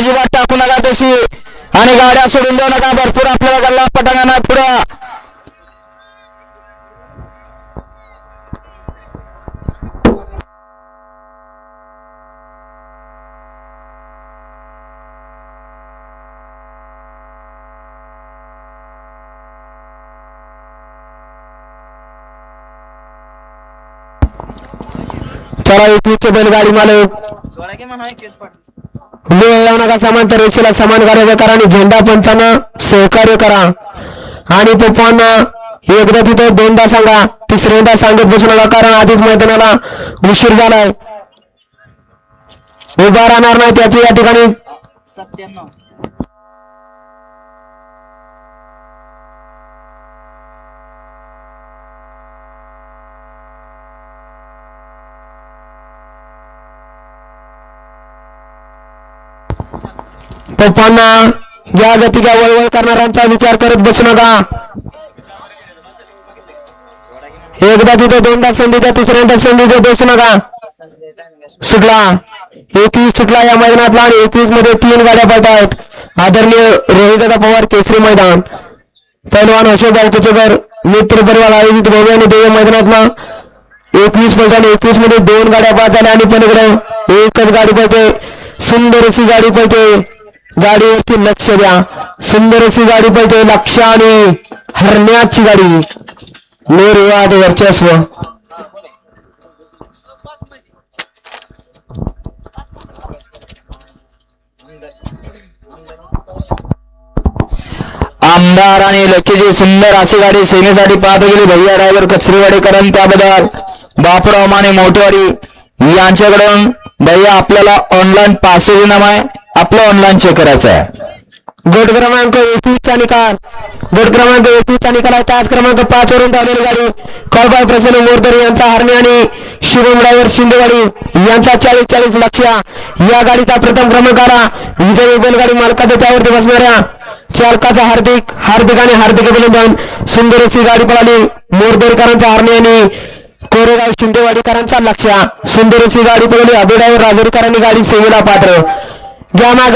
अजिबात टाकू नका तशी आणि गाड्या सोडून देऊ नका. भरपूर आपल्याला गल्ला पटांगणा पुढे चला. एकवीसचे बैलगाडी मालक वेळ लावू नका. समांतर रेषेला समान कार्य करा आणि झेंडा पंचांना सहकार्य करा. आणि पप्पांना एकदा तिथे दोनदा सांगा, तिसऱ्यांदा सांगत बसू नका, कारण आधीच मैदानाला उशीर झालाय. उभा राहणार नाही त्याची या ठिकाणी 97. पप्पांना या गतीच्या वळवळ करणाऱ्यांचा विचार करत बसू नका. एकदा तिथे दोनदा संधी द्या, तिसऱ्यांदा संधी देत बसू नका. सुटला 21 सुटला या मैदानातला आणि 21 मध्ये 3 गाड्या पळत आहेत. आदरणीय रोहितदादा पवार केसरी मैदान, पैलवान अशोकभाऊ कुचेकर मित्र परिवार आयोजित भव्य आणि देव मैदानातला 21 मैदान. 21 मध्ये 2 गाड्या बाद झाल्या आणि पलीकडे एकच गाडी पळते. सुंदर अशी गाडी पळते. गाडीवरती लक्ष द्या. सुंदर अशी गाडी पळते. लक्ष आणि हरण्याची गाडी निर्वाद वर्चस्व. आमदार आणि लकीची सुंदर अशी गाडी सेनेसाठी पाहत गेली. भैया ड्रायव्हर कचरेवाडीकरण त्याबद्दल बापराव माने मोठवाडी यांच्याकडून भैया आपल्याला ऑनलाईन पासेज नाम आहे, आपलं ऑनलाईन चेक करायचं आहे. गट क्रमांक 21 चा निकाल, गट क्रमांक 21 चा निकाल आहे. तास क्रमांक 5 वरून धावलेली गाडी कळबाई प्रसन्न मोरदर यांचा हरणे आणि शुभम ड्रायव्हर शिंदेवाडी यांचा 40-40 लक्ष. या गाडीचा प्रथम क्रमांक आला. विजयी बैलगाडी मालकाचा त्यावरती बसणाऱ्या चालकाचा हार्दिक आणि हार्दिक अभिनंदन. सुंदर अशी गाडी पळाली. मोरदरकरांचा हरणे आणि कोरेगाव शिंदेवाडीकरांचा लक्ष. सुंदर अशी गाडी पळाली. अभि ड्रायव्हर राजोरीकरांनी गाडी सेवेला पात्र. घ्या माग